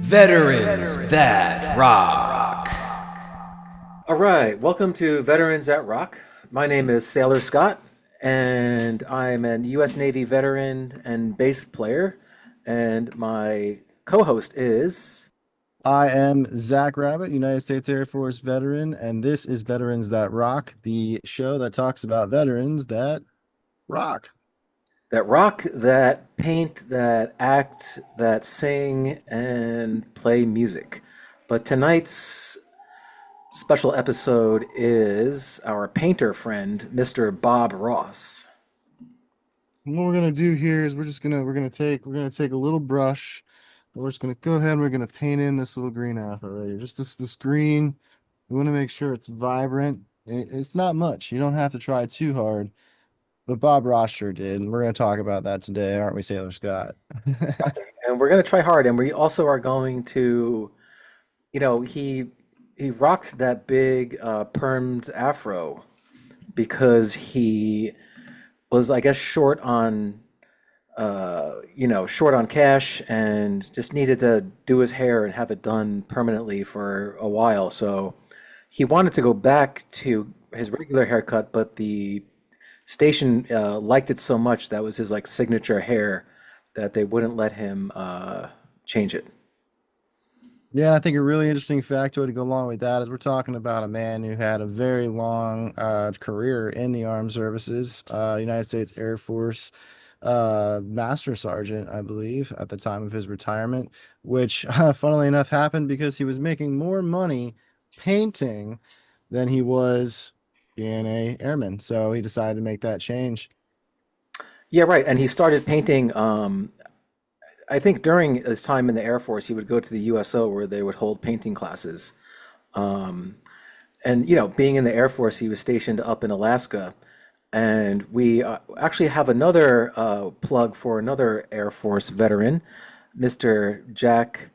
Veterans That Rock. All right, welcome to Veterans That Rock. My name is Sailor Scott, and I'm an U.S. Navy veteran and bass player. And my co-host is. I am Zach Rabbit, United States Air Force veteran, and this is Veterans That Rock, the show that talks about veterans that rock. That rock, that paint, that act, that sing, and play music. But tonight's special episode is our painter friend, Mr. Bob Ross. And what we're gonna do here is we're gonna take a little brush. We're just gonna go ahead and we're gonna paint in this little green apple right here. Just this green. We want to make sure it's vibrant. It's not much. You don't have to try too hard, but Bob Ross sure did, and we're gonna talk about that today, aren't we, Sailor Scott? And we're going to try hard, and we also are going to, he rocked that big permed afro because he was, I guess, short on cash and just needed to do his hair and have it done permanently for a while. So he wanted to go back to his regular haircut, but the station liked it so much that was his like signature hair that they wouldn't let him change it. Yeah, and I think a really interesting factoid to go along with that is we're talking about a man who had a very long career in the armed services, United States Air Force, Master Sergeant, I believe, at the time of his retirement, which, funnily enough, happened because he was making more money painting than he was being a airman. So he decided to make that change. Yeah, right. And he started painting. I think during his time in the Air Force, he would go to the USO where they would hold painting classes. Um, and being in the Air Force, he was stationed up in Alaska. And we actually have another plug for another Air Force veteran, Mr. Jack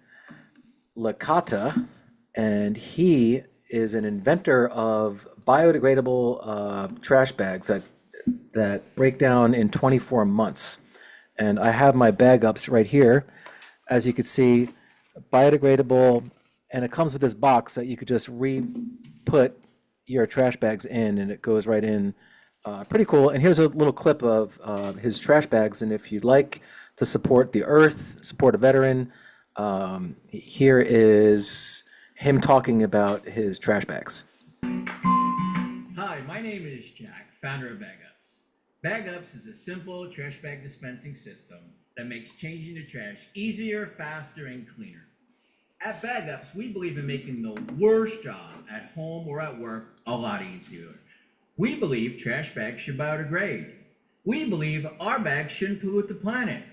Licata, and he is an inventor of biodegradable trash bags that break down in 24 months. And I have my bag ups right here. As you can see, biodegradable, and it comes with this box that you could just re-put your trash bags in, and it goes right in. Pretty cool. And here's a little clip of his trash bags. And if you'd like to support the Earth, support a veteran, here is him talking about his trash bags. Hi, my name is Jack, founder of Bag Ups. Bag Ups is a simple trash bag dispensing system that makes changing the trash easier, faster, and cleaner. At Bag Ups, we believe in making the worst job at home or at work a lot easier. We believe trash bags should biodegrade. We believe our bags shouldn't pollute the planet.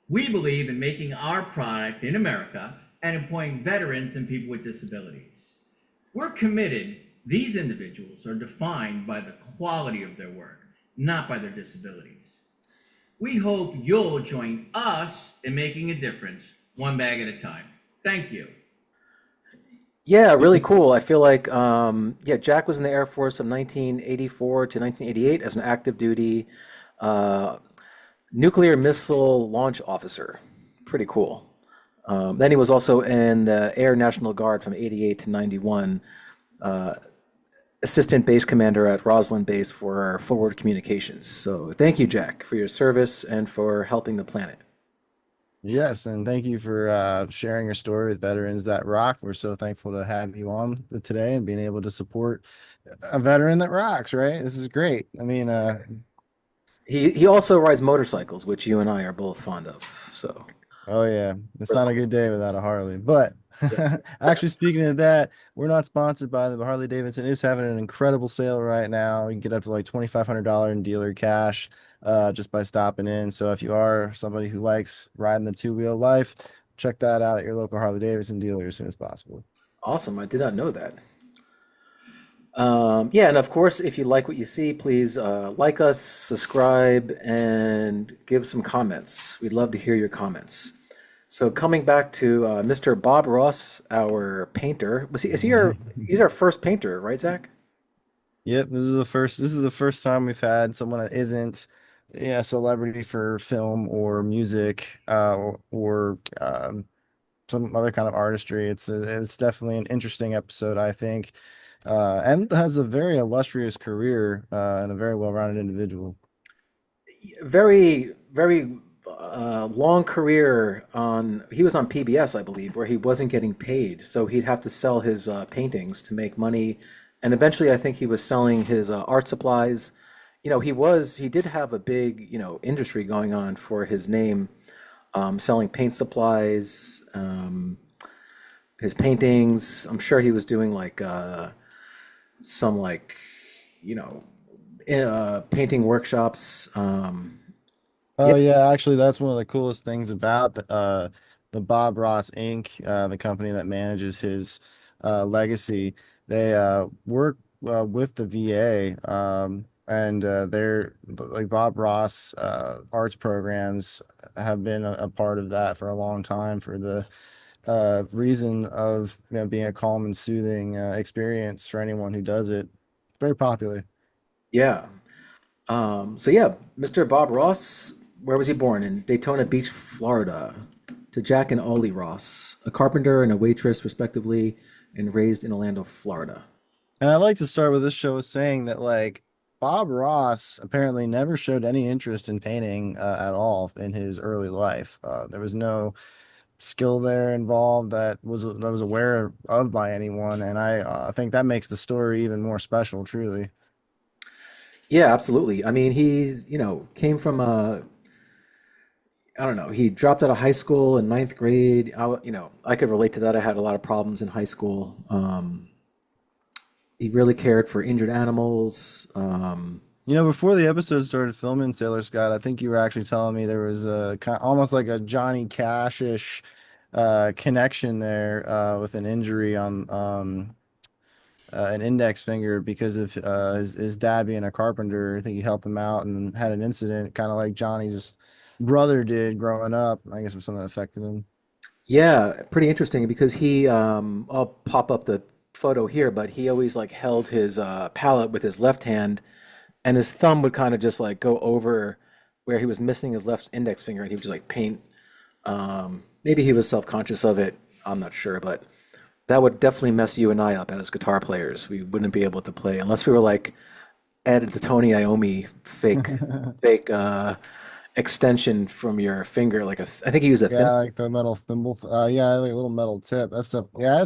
We believe in making our product in America and employing veterans and people with disabilities. We're committed. These individuals are defined by the quality of their work, not by their disabilities. We hope you'll join us in making a difference, one bag at a time. Thank you. Yeah, really cool. I feel like, yeah, Jack was in the Air Force from 1984 to 1988 as an active duty uh, nuclear missile launch officer. Pretty cool. Then he was also in the Air National Guard from 88 to 91, assistant base commander at Roslyn Base for forward communications. So thank you, Jack, for your service and for helping the planet. Yes, and thank you for sharing your story with Veterans That Rock. We're so thankful to have you on today and being able to support a veteran that rocks, right? This is great. I mean, He also rides motorcycles, which you and I are both fond of. So oh yeah, it's we're not a lucky. good day without a Harley. But Yeah. actually, speaking of that, we're not sponsored by them, but Harley Davidson is having an incredible sale right now. You can get up to like $2,500 in dealer cash just by stopping in. So if you are somebody who likes riding the two-wheel life, check that out at your local Harley Davidson dealer as soon as possible. Awesome. I did not know that. Yeah, and of course, if you like what you see, please like us, subscribe, and give some comments. We'd love to hear your comments. So coming back to Mr. Bob Ross, our painter, he's our first painter, right, Zach? Yep, this is the first time we've had someone that isn't yeah, celebrity for film or music or some other kind of artistry. It's definitely an interesting episode, I think, and has a very illustrious career and a very well-rounded individual. Very, very long career he was on PBS, I believe, where he wasn't getting paid. So he'd have to sell his paintings to make money. And eventually, I think he was selling his art supplies. He did have a big, industry going on for his name, selling paint supplies, his paintings. I'm sure he was doing like some like, you know, painting workshops. Oh Yeah, yeah, actually, that's one of the coolest things about the Bob Ross Inc., the company that manages his legacy. They work with the VA, and they're like Bob Ross arts programs have been a part of that for a long time for the reason of being a calm and soothing experience for anyone who does it. Very popular. yeah. So yeah, Mr. Bob Ross, where was he born? In Daytona Beach, Florida, to Jack and Ollie Ross, a carpenter and a waitress, respectively, and raised in Orlando, Florida. And I'd like to start with this show with saying that like Bob Ross apparently never showed any interest in painting at all in his early life. There was no skill there involved that was aware of by anyone, and I think that makes the story even more special, truly. Yeah, absolutely. I mean, came from I don't know, he dropped out of high school in ninth grade. I could relate to that. I had a lot of problems in high school. He really cared for injured animals. Before the episode started filming, Sailor Scott, I think you were actually telling me there was a almost like a Johnny Cash-ish connection there with an injury on an index finger because of his dad being a carpenter. I think he helped him out and had an incident, kind of like Johnny's brother did growing up. I guess it was something that affected him. Yeah, pretty interesting because I'll pop up the photo here, but he always like held his palette with his left hand, and his thumb would kind of just like go over where he was missing his left index finger, and he would just like paint. Maybe he was self-conscious of it. I'm not sure, but that would definitely mess you and I up as guitar players. We wouldn't be able to play unless we were like added the Tony Iommi fake extension from your finger, like I think he used a thin. Yeah, like the metal thimble. Yeah, like a little metal tip. That stuff. Yeah,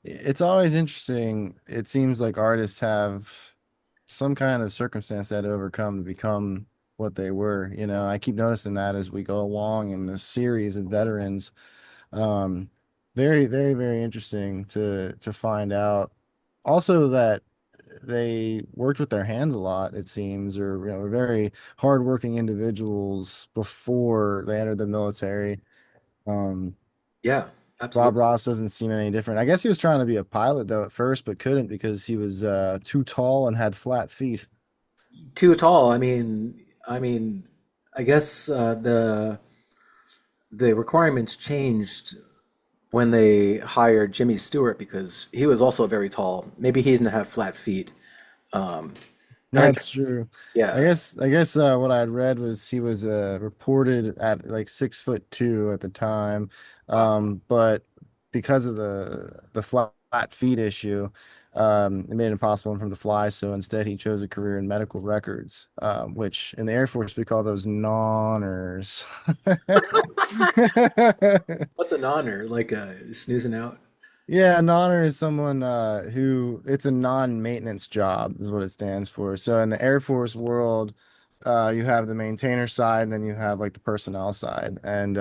it's always interesting. It seems like artists have some kind of circumstance they had to overcome to become what they were. I keep noticing that as we go along in this series of veterans. Um, very, very, very interesting to find out. Also, that they worked with their hands a lot, it seems, or were very hardworking individuals before they entered the military. Um, Yeah, Bob absolutely. Ross doesn't seem any different. I guess he was trying to be a pilot though at first, but couldn't because he was too tall and had flat feet. Too tall. I mean, I guess the requirements changed when they hired Jimmy Stewart because he was also very tall. Maybe he didn't have flat feet. Um, and I That's guess, true. I yeah, guess I guess what I had read was he was reported at like 6'2" at the time, wow. but because of the flat feet issue, it made it impossible for him to fly. So instead, he chose a career in medical records, which in the Air Force we call those nonners. What's an honor? Like snoozing out? Yeah, an honor is someone who it's a non-maintenance job is what it stands for. So in the Air Force world, you have the maintainer side and then you have like the personnel side. And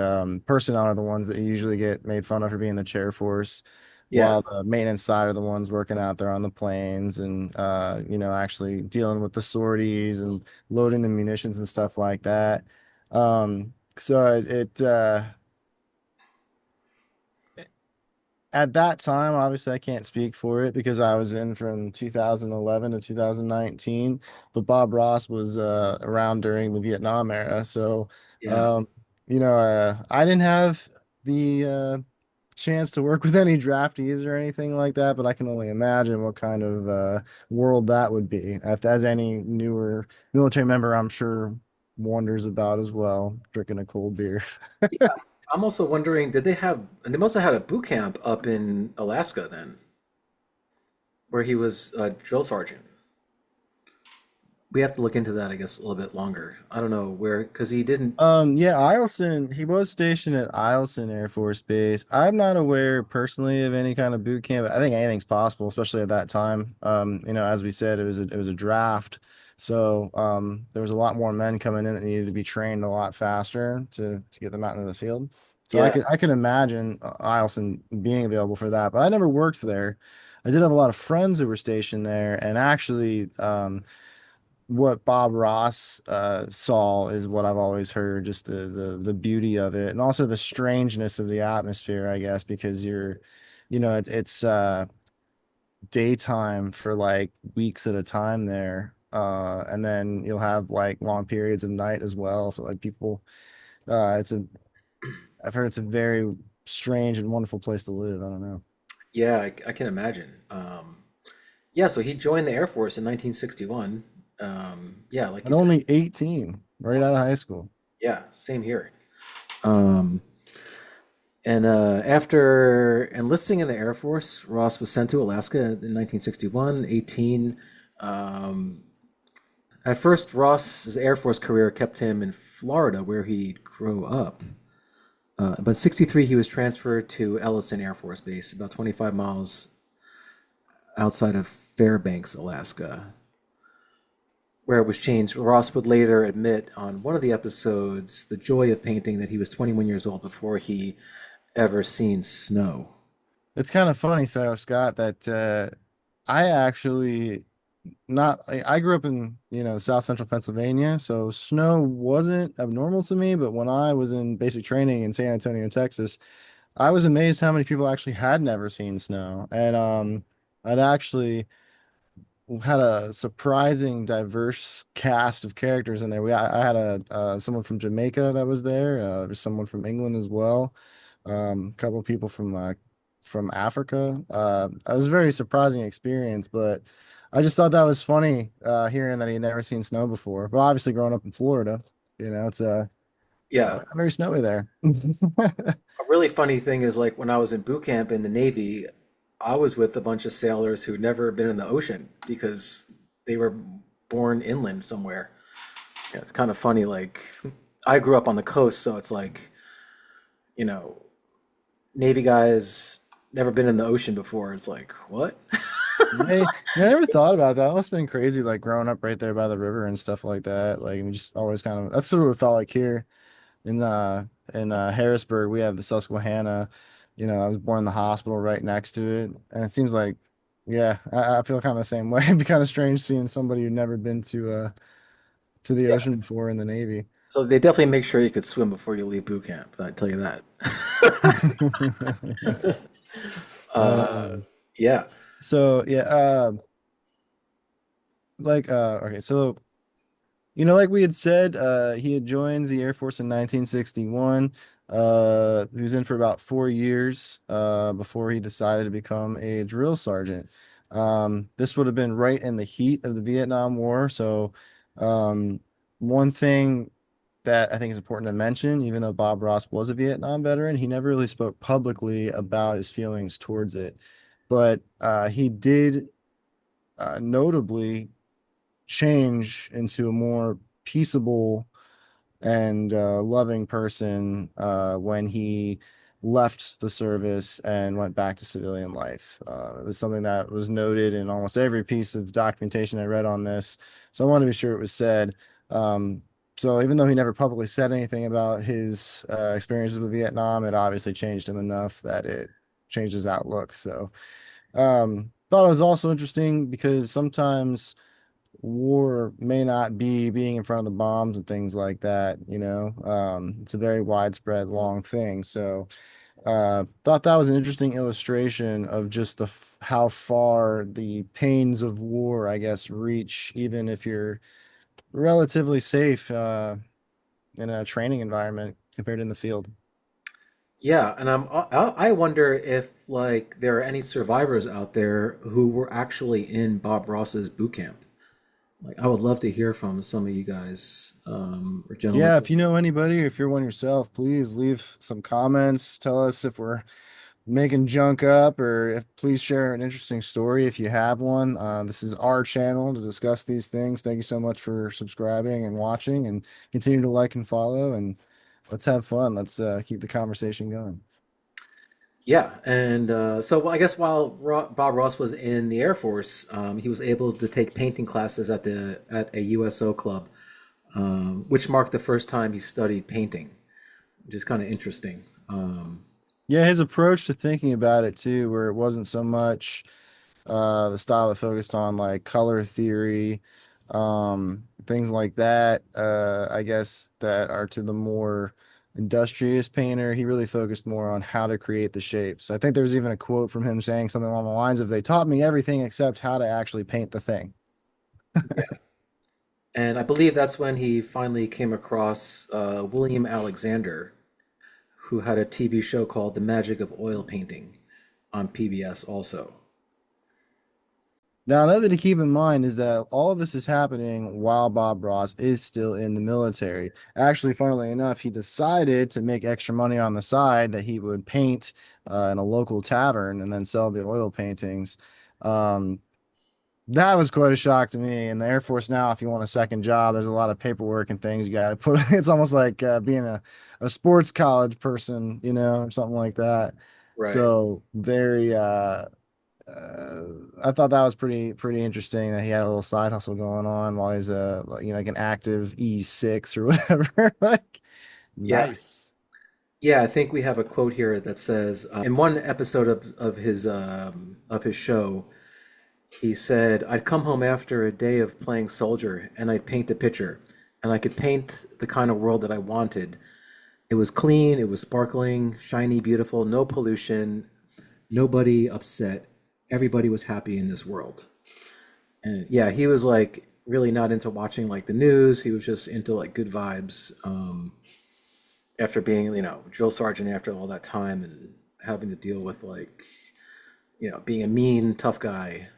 personnel are the ones that usually get made fun of for being the chair force, Yeah, while the maintenance side are the ones working out there on the planes and actually dealing with the sorties and loading the munitions and stuff like that. So at that time, obviously, I can't speak for it because I was in from 2011 to 2019. But Bob Ross was around during the Vietnam era, so yeah. um, I didn't have the chance to work with any draftees or anything like that. But I can only imagine what kind of world that would be. As any newer military member, I'm sure wonders about as well, drinking a cold beer. I'm also wondering, did they have, and they must have had a boot camp up in Alaska then, where he was a drill sergeant. We have to look into that, I guess, a little bit longer. I don't know where, because he didn't. Yeah, Eielson, he was stationed at Eielson Air Force Base. I'm not aware personally of any kind of boot camp. I think anything's possible, especially at that time. As we said, it was a draft. So there was a lot more men coming in that needed to be trained a lot faster to get them out into the field. So I Yeah, could imagine Eielson being available for that, but I never worked there. I did have a lot of friends who were stationed there, and actually, what Bob Ross saw is what I've always heard, just the beauty of it, and also the strangeness of the atmosphere, I guess, because it's daytime for like weeks at a time there, and then you'll have like long periods of night as well. So like people, it's a I've heard it's a very strange and wonderful place to live. I don't know. yeah, I can imagine. Yeah, so he joined the Air Force in 1961. Yeah, like you And said. only 18, right out of high school. Yeah, same here. Um, and after enlisting in the Air Force, Ross was sent to Alaska in 1961, 18. Um, at first, Ross's Air Force career kept him in Florida, where he grew up. But 63, he was transferred to Eielson Air Force Base, about 25 miles outside of Fairbanks, Alaska, where it was changed. Ross would later admit on one of the episodes the joy of painting that he was 21 years old before he ever seen snow. It's kind of funny, so Scott, that I actually not I grew up in, South Central Pennsylvania, so snow wasn't abnormal to me, but when I was in basic training in San Antonio, Texas, I was amazed how many people actually had never seen snow. And I'd actually had a surprising diverse cast of characters in there. I had someone from Jamaica that was there, there's someone from England as well, a couple of people from Africa. It was a very surprising experience, but I just thought that was funny, hearing that he had never seen snow before. But obviously, growing up in Florida, it's Yeah, very snowy there. a really funny thing is like when I was in boot camp in the Navy, I was with a bunch of sailors who'd never been in the ocean because they were born inland somewhere. Yeah, it's kind of funny. Like I grew up on the coast, so it's like, you know, Navy guys never been in the ocean before. It's like, what? Hey, I never thought about that. It must have been crazy, like growing up right there by the river and stuff like that. Like, we just always kind of, that's sort of what it felt like here in Harrisburg. We have the Susquehanna. I was born in the hospital right next to it, and it seems like, yeah, I feel kind of the same way. It'd be kind of strange seeing somebody who'd never been to the Yeah. ocean before in the Navy. So they definitely make sure you could swim before you leave boot camp. I tell you that. uh, Um, yeah. so yeah, okay, so like we had said, he had joined the Air Force in 1961. He was in for about 4 years before he decided to become a drill sergeant. This would have been right in the heat of the Vietnam War. So, um, one thing that I think is important to mention, even though Bob Ross was a Vietnam veteran, he never really spoke publicly about his feelings towards it. But he did notably change into a more peaceable and loving person when he left the service and went back to civilian life. It was something that was noted in almost every piece of documentation I read on this. So I want to be sure it was said. Um, so even though he never publicly said anything about his experiences with Vietnam, it obviously changed him enough that it changed his outlook. So thought it was also interesting because sometimes war may not be being in front of the bombs and things like that, it's a very widespread long thing. So thought that was an interesting illustration of just how far the pains of war, I guess, reach, even if you're relatively safe in a training environment compared to in the field. Yeah, and I wonder if like there are any survivors out there who were actually in Bob Ross's boot camp. Like, I would love to hear from some of you guys, or gentlemen. Yeah, if you know anybody, or if you're one yourself, please leave some comments. Tell us if we're making junk up, or if please share an interesting story if you have one. This is our channel to discuss these things. Thank you so much for subscribing and watching, and continue to like and follow. And let's have fun. Let's keep the conversation going. Yeah, and I guess while Bob Ross was in the Air Force, he was able to take painting classes at a USO club, which marked the first time he studied painting, which is kind of interesting. Yeah, his approach to thinking about it too, where it wasn't so much the style that focused on like color theory, things like that. I guess that are to the more industrious painter. He really focused more on how to create the shapes. I think there was even a quote from him saying something along the lines of, "They taught me everything except how to actually paint the thing." Yeah. And I believe that's when he finally came across William Alexander, who had a TV show called The Magic of Oil Painting on PBS also. Now, another to keep in mind is that all of this is happening while Bob Ross is still in the military. Actually, funnily enough, he decided to make extra money on the side that he would paint in a local tavern and then sell the oil paintings. Um, that was quite a shock to me. In the Air Force now, if you want a second job, there's a lot of paperwork and things you got to put. It's almost like being a sports college person, or something like that. Right. So very uh, I thought that was pretty interesting that he had a little side hustle going on while he's like an active E6 or whatever. Like, Yeah. nice. Yeah, I think we have a quote here that says, in one episode of his show, he said, "I'd come home after a day of playing soldier and I'd paint a picture, and I could paint the kind of world that I wanted. It was clean, it was sparkling, shiny, beautiful, no pollution, nobody upset. Everybody was happy in this world." And yeah, he was like really not into watching like the news. He was just into like good vibes. After being, drill sergeant after all that time and having to deal with like, being a mean, tough guy.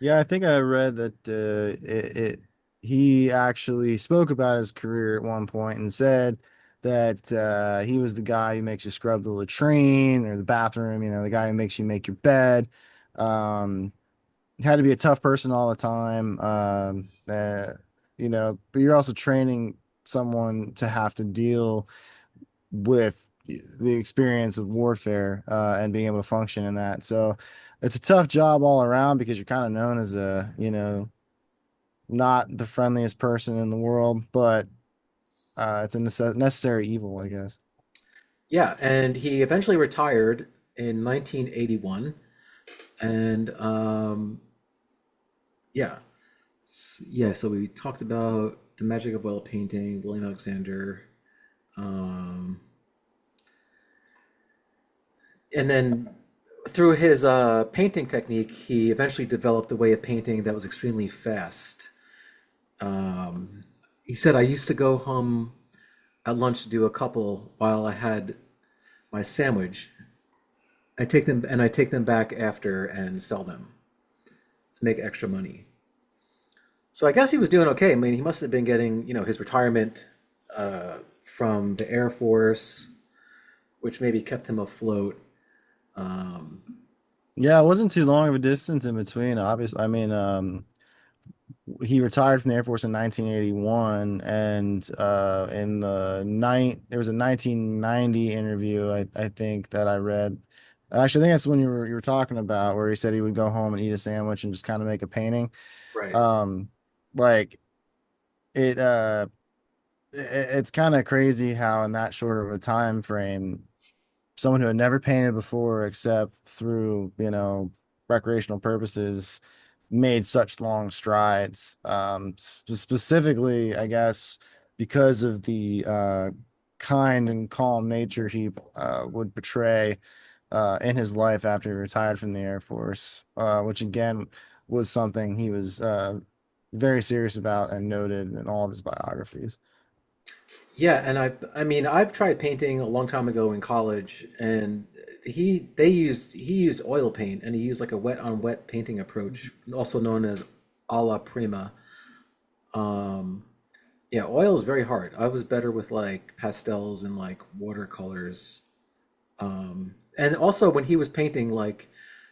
Yeah, I think I read that he actually spoke about his career at one point and said that he was the guy who makes you scrub the latrine or the bathroom, the guy who makes you make your bed. Um, had to be a tough person all the time. But you're also training someone to have to deal with the experience of warfare and being able to function in that. So it's a tough job all around because you're kind of known as not the friendliest person in the world, but it's a necessary evil, I guess. Yeah, and he eventually retired in 1981. And yeah, yeah. So we talked about the magic of oil painting, William Alexander, um, and then through his painting technique, he eventually developed a way of painting that was extremely fast. Um, he said, "I used to go home at lunch to do a couple while I had my sandwich. I take them back after and sell them to make extra money." So I guess he was doing okay. I mean, he must have been getting, his retirement from the Air Force, which maybe kept him afloat. Um, Yeah, it wasn't too long of a distance in between, obviously. I mean, he retired from the Air Force in 1981, and there was a 1990 interview I think that I read. Actually, I think that's when you were talking about where he said he would go home and eat a sandwich and just kind of make a painting. right. Um, like it it's kind of crazy how in that short of a time frame someone who had never painted before except through, recreational purposes made such long strides. Specifically, I guess, because of the kind and calm nature he would portray in his life after he retired from the Air Force, which again was something he was very serious about and noted in all of his biographies. Yeah, and I mean, I've tried painting a long time ago in college, and he used oil paint, and he used like a wet on wet painting approach, also known as alla prima. Um, yeah, oil is very hard. I was better with like pastels and like watercolors. And also when he was painting, like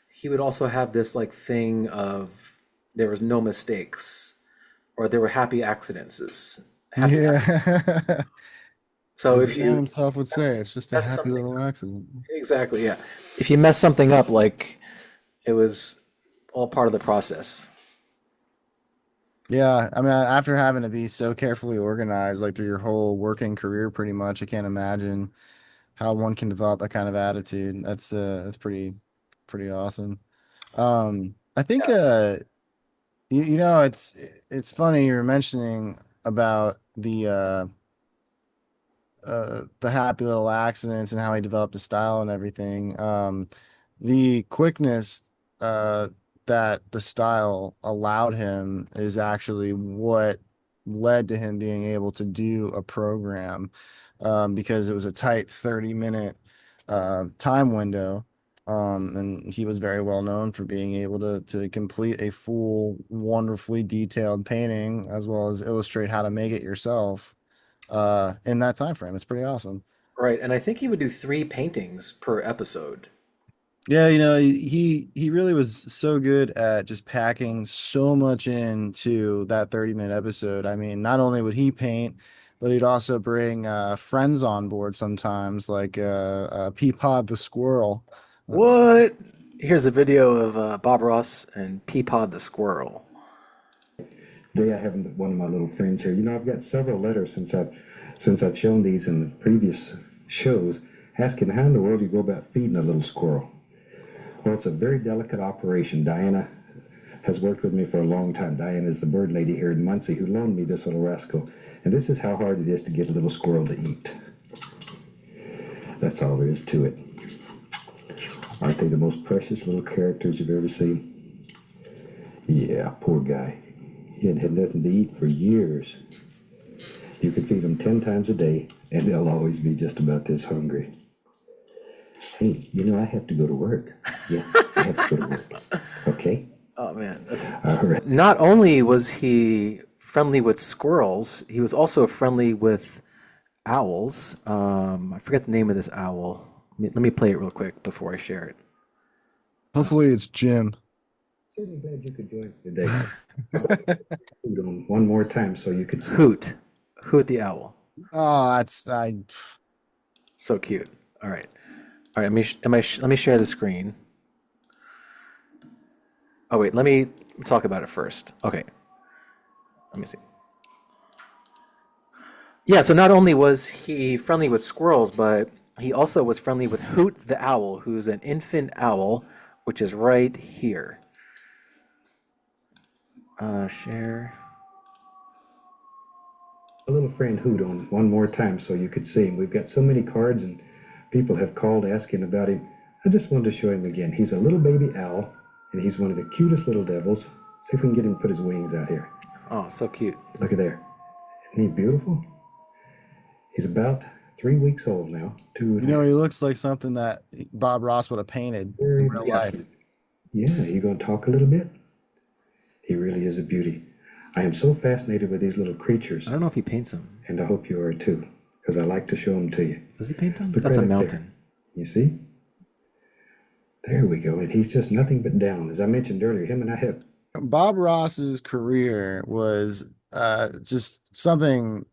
he would also have this like thing of there was no mistakes or there were happy accidents. Happy accidents. Yeah. So As the if man you himself would say, it's just a mess happy something little up, accident. exactly, yeah. If you mess something up, like it was all part of the process. Yeah, I mean, after having to be so carefully organized, like through your whole working career, pretty much, I can't imagine how one can develop that kind of attitude. That's pretty awesome. I think it's funny you were mentioning about the happy little accidents and how he developed his style and everything. The quickness uh, that the style allowed him is actually what led to him being able to do a program because it was a tight 30-minute time window. And he was very well known for being able to complete a full, wonderfully detailed painting as well as illustrate how to make it yourself in that time frame. It's pretty awesome. Right, and I think he would do 3 paintings per episode. Yeah, he really was so good at just packing so much into that 30-minute episode. I mean, not only would he paint, but he'd also bring friends on board sometimes, like Peapod the squirrel. What? Here's a video of Bob Ross and Peapod the squirrel. Today I have one of my little friends here. I've got several letters since I've shown these in the previous shows, asking how in the world do you go about feeding a little squirrel. Well, it's a very delicate operation. Diana has worked with me for a long time. Diana is the bird lady here in Muncie who loaned me this little rascal. And this is how hard it is to get a little squirrel to eat. That's all there is to it. Aren't they the most precious little characters you've ever seen? Yeah, poor guy. He hadn't had nothing to eat for years. You could feed them 10 times a day, and they'll always be just about this hungry. Hey, I have to go to work. Yeah, I have to go to work. Okay? Oh man, that's All right. not only was he friendly with squirrels, he was also friendly with owls. I forget the name of this owl. Let me play it real quick before I share it. Hopefully, it's Jim. Certainly glad you could join me today. Food on one more time so you could see. Hoot, Hoot the owl. Oh, that's I. So cute. All right, all right. Let me share the screen. Oh wait, let me talk about it first. Okay, let me see. Yeah, so not only was he friendly with squirrels, but he also was friendly with Hoot the owl, who's an infant owl, which is right here. Share. A little friend Hoot on one more time so you could see him. We've got so many cards and people have called asking about him. I just wanted to show him again. He's a little baby owl and he's one of the cutest little devils. See if we can get him to put his wings out here. Oh, so cute. Look at there. Isn't he beautiful? He's about 3 weeks old now. Two and a half. He looks like something that Bob Ross would have painted Very in real Yes. life. Yeah, you gonna talk a little bit? He really is a beauty. I am so fascinated with these little creatures, I don't know if he paints them. and I hope you are too, because I like to show them to you. Does he paint them? Look That's a right up there. mountain. You see? There we go. And he's just nothing but down. As I mentioned earlier, him and I have Bob Ross's career was just something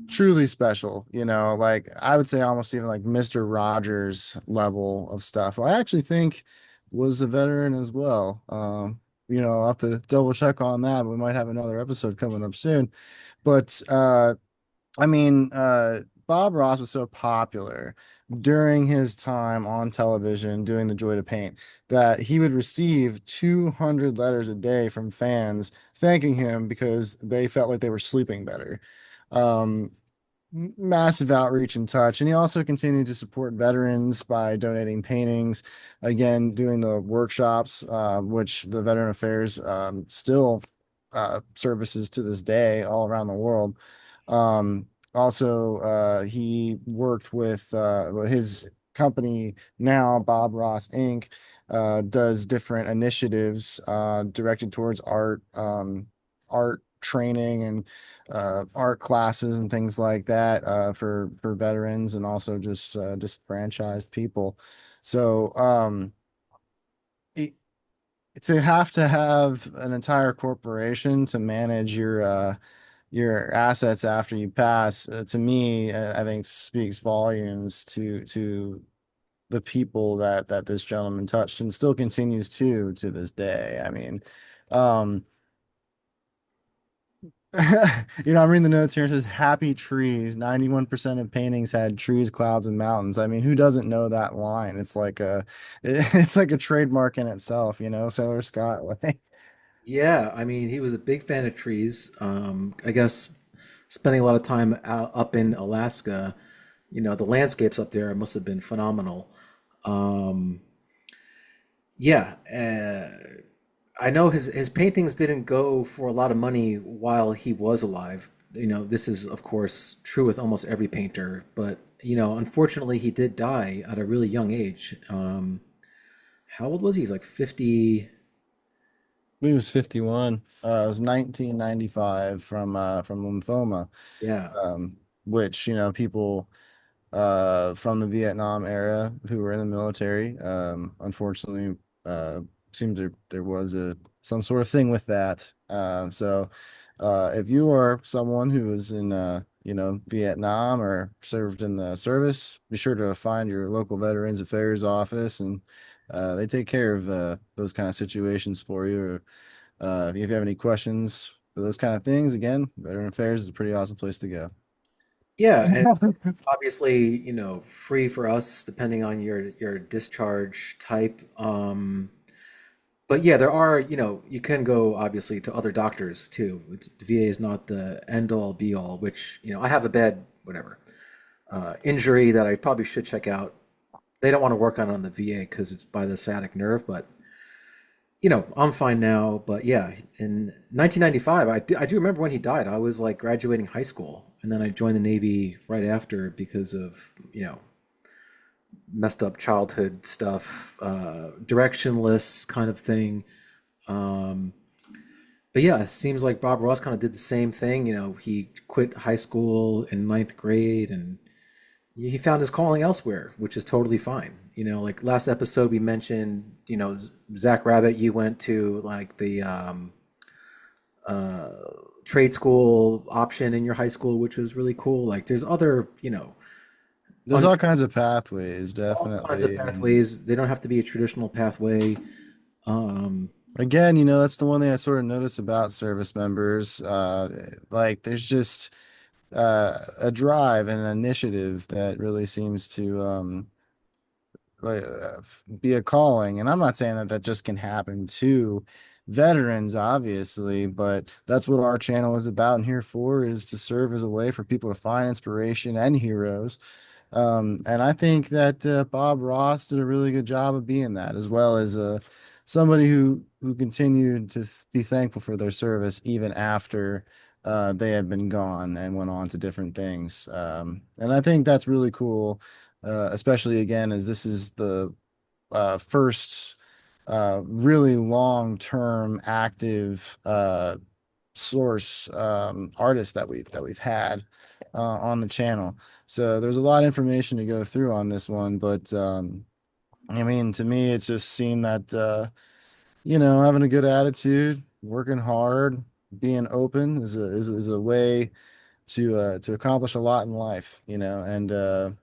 truly special, like I would say almost even like Mr. Rogers level of stuff. Who I actually think was a veteran as well. I'll have to double check on that. We might have another episode coming up soon. But I mean, Bob Ross was so popular during his time on television doing The Joy to Paint that he would receive 200 letters a day from fans thanking him because they felt like they were sleeping better. Um, Massive outreach and touch. And he also continued to support veterans by donating paintings, again, doing the workshops, which the Veteran Affairs still services to this day all around the world. Also, he worked with his company now, Bob Ross Inc., does different initiatives directed towards art training and art classes and things like that for veterans and also just disfranchised people. So it, to have an entire corporation to manage your assets after you pass, to me, I think speaks volumes to the people that this gentleman touched and still continues to this day. I mean, um, I'm reading the notes here. It says happy trees. 91% of paintings had trees, clouds, and mountains. I mean, who doesn't know that line? It's like a it's like a trademark in itself, Sailor Scott. Like, Yeah, I mean, he was a big fan of trees. I guess spending a lot of time out, up in Alaska, the landscapes up there must have been phenomenal. Um, yeah, I know his paintings didn't go for a lot of money while he was alive. This is of course true with almost every painter, but unfortunately, he did die at a really young age. How old was he? He's like 50. he was 51. It was 1995 from lymphoma, Yeah. which people from the Vietnam era who were in the military. Unfortunately, uh, seems there was some sort of thing with that. If you are someone who was in Vietnam or served in the service, be sure to find your local Veterans Affairs office, and they take care of those kind of situations for you. Or if you have any questions for those kind of things, again, Veteran Affairs is a pretty awesome place to go. Yeah, and it's obviously, free for us depending on your discharge type. But yeah, there are, you can go obviously to other doctors too. The VA is not the end all be all, which, I have a bad whatever injury that I probably should check out. They don't want to work on it on the VA because it's by the sciatic nerve, but I'm fine now. But yeah, in 1995, I do remember when he died. I was like graduating high school, and then I joined the Navy right after because of, messed up childhood stuff, directionless kind of thing. Um, but yeah, it seems like Bob Ross kind of did the same thing. He quit high school in ninth grade and he found his calling elsewhere, which is totally fine. Like last episode we mentioned, Zach Rabbit, you went to like the uh, trade school option in your high school, which was really cool. Like there's other, There's all kinds of pathways, all kinds of definitely. And pathways. They don't have to be a traditional pathway. Um, again, that's the one thing I sort of notice about service members. Like there's just a drive and an initiative that really seems to be a calling. And I'm not saying that just can happen to veterans, obviously, but that's what our channel is about and here for, is to serve as a way for people to find inspiration and heroes. And I think that Bob Ross did a really good job of being that, as well as somebody who continued to be thankful for their service even after they had been gone and went on to different things. And I think that's really cool, especially again as this is the first really long-term active source artist that we've had on the channel. So there's a lot of information to go through on this one, but I mean, to me, it just seemed that having a good attitude, working hard, being open is a way to accomplish a lot in life, and it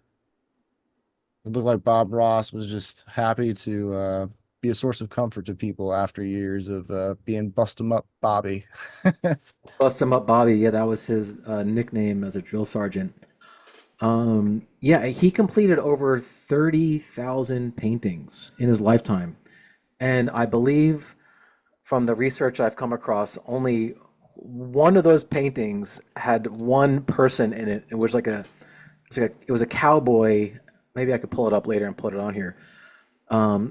looked like Bob Ross was just happy to be a source of comfort to people after years of being bust 'em up Bobby. Bust him up, Bobby. Yeah, that was his nickname as a drill sergeant. Yeah, he completed over 30,000 paintings in his lifetime. And I believe from the research I've come across, only one of those paintings had one person in it. It was a cowboy. Maybe I could pull it up later and put it on here.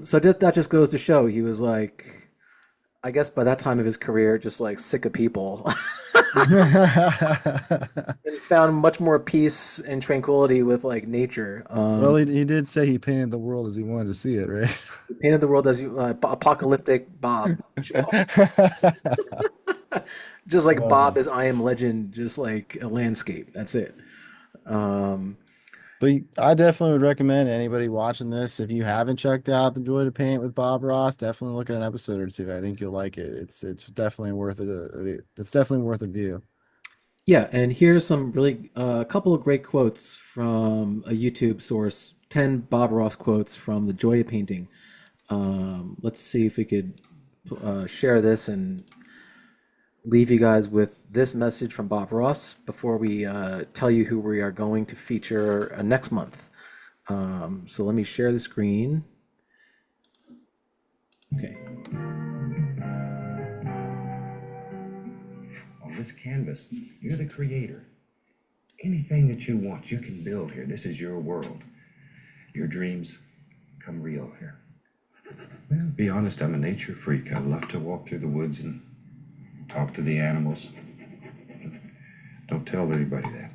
So that just goes to show he was like, I guess by that time of his career, just like sick of people. And found much more peace and tranquility with like nature. Well, he did say he painted the world as he wanted to see it, right? He painted the world as apocalyptic Bob, just like Bob Um, is I Am Legend, just like a landscape. That's it. Um, but I definitely would recommend anybody watching this, if you haven't checked out The Joy to Paint with Bob Ross, definitely look at an episode or two. I think you'll like it. It's definitely worth it. It's definitely worth a view. yeah, and here's some really a couple of great quotes from a YouTube source. 10 Bob Ross quotes from The Joy of Painting. Let's see if we could share this and leave you guys with this message from Bob Ross before we tell you who we are going to feature next month. So let me share the screen. Okay. On this canvas, you're the creator. Anything that you want, you can build here. This is your world. Your dreams come real here. Well, be honest, I'm a nature freak. I love to walk through the woods and talk to the animals. Don't tell anybody that.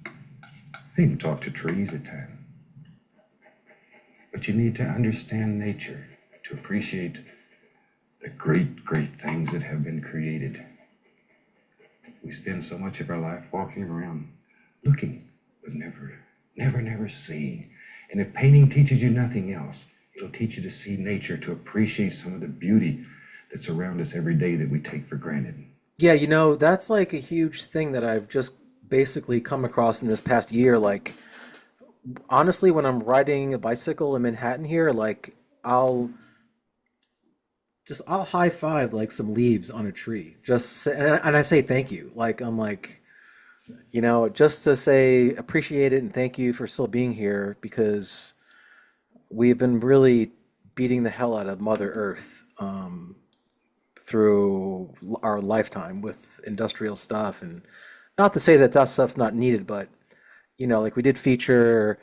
I even talk to trees at times. But you need to understand nature to appreciate the great, great things that have been created. We spend so much of our life walking around looking, but never seeing. And if painting teaches you nothing else, it'll teach you to see nature, to appreciate some of the beauty that's around us every day that we take for granted. Yeah, that's like a huge thing that I've just basically come across in this past year. Like, honestly, when I'm riding a bicycle in Manhattan here, like, I'll I'll high five like some leaves on a tree. And I say thank you. Like, I'm like, just to say appreciate it and thank you for still being here because we've been really beating the hell out of Mother Earth through our lifetime with industrial stuff. And not to say that that stuff's not needed, but like we did feature,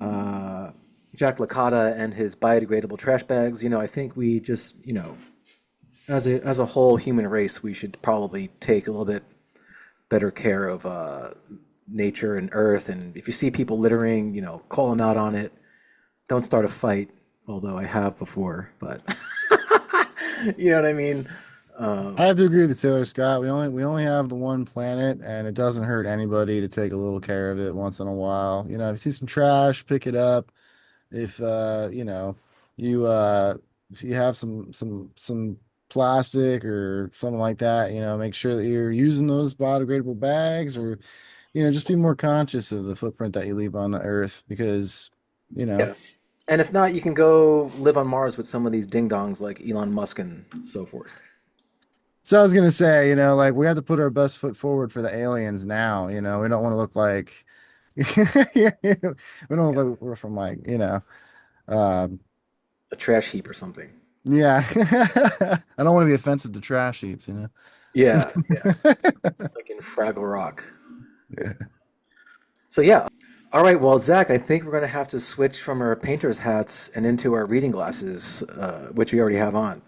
uh, Jack Licata and his biodegradable trash bags. I think we just, as a whole human race, we should probably take a little bit better care of nature and earth. And if you see people littering, call them out on it. Don't start a fight, although I have before, but you know what I mean? I have to agree with Sailor Scott. We only have the one planet, and it doesn't hurt anybody to take a little care of it once in a while. If you see some trash, pick it up. If you if you have some plastic or something like that, make sure that you're using those biodegradable bags, or just be more conscious of the footprint that you leave on the earth, because you know Yeah. And if not, you can go live on Mars with some of these ding dongs like Elon Musk and so forth. so I was gonna say, like, we have to put our best foot forward for the aliens now. We don't want to look like we don't Yeah. look like we're from, like, um A trash heap or something. yeah. I don't want to be offensive to trash heaps. Yeah, yeah, like in Fraggle Rock. Yeah. So yeah. All right, well, Zach, I think we're going to have to switch from our painter's hats and into our reading glasses, which we already have on.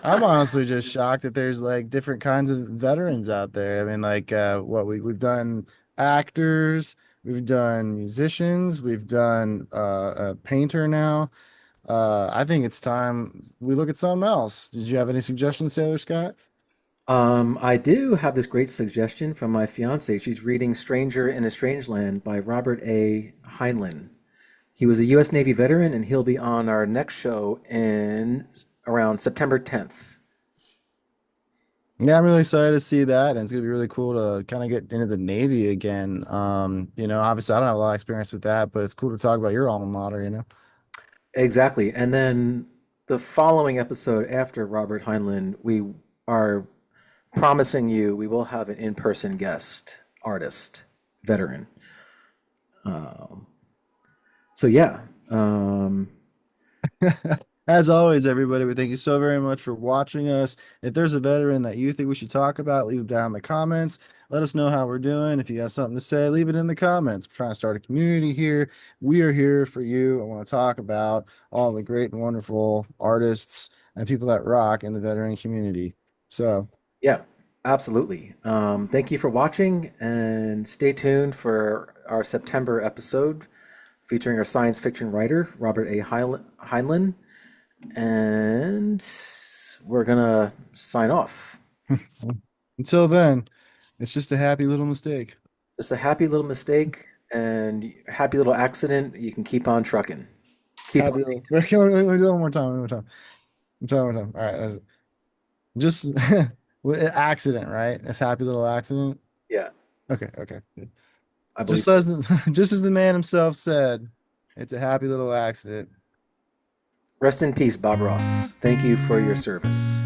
I'm honestly just shocked that there's like different kinds of veterans out there. I mean, like, what we've done actors, we've done musicians, we've done a painter now. I think it's time we look at something else. Did you have any suggestions, Sailor Scott? I do have this great suggestion from my fiance. She's reading Stranger in a Strange Land by Robert A. Heinlein. He was a U.S. Navy veteran, and he'll be on our next show in around September 10th. Yeah, I'm really excited to see that, and it's gonna be really cool to kind of get into the Navy again. Obviously I don't have a lot of experience with that, but it's cool to talk about your alma mater. Exactly. And then the following episode after Robert Heinlein, we are promising you we will have an in-person guest artist, veteran. Um, so yeah, As always, everybody, we thank you so very much for watching us. If there's a veteran that you think we should talk about, leave it down in the comments. Let us know how we're doing. If you have something to say, leave it in the comments. We're trying to start a community here. We are here for you. I want to talk about all the great and wonderful artists and people that rock in the veteran community. So, Yeah, absolutely. Thank you for watching, and stay tuned for our September episode featuring our science fiction writer, Robert A. Heinlein. And we're gonna sign off. until then, it's just a happy little mistake. Just a happy little mistake and happy little accident. You can keep on trucking. Keep on. Happy little. Let me do it one more time. One more time. I'm trying one more time. All right. Just accident, right? It's happy little accident. Yeah, Okay. Okay. I believe. Just as just as the man himself said, it's a happy little accident. Rest in peace, Bob Ross. Thank you for your service.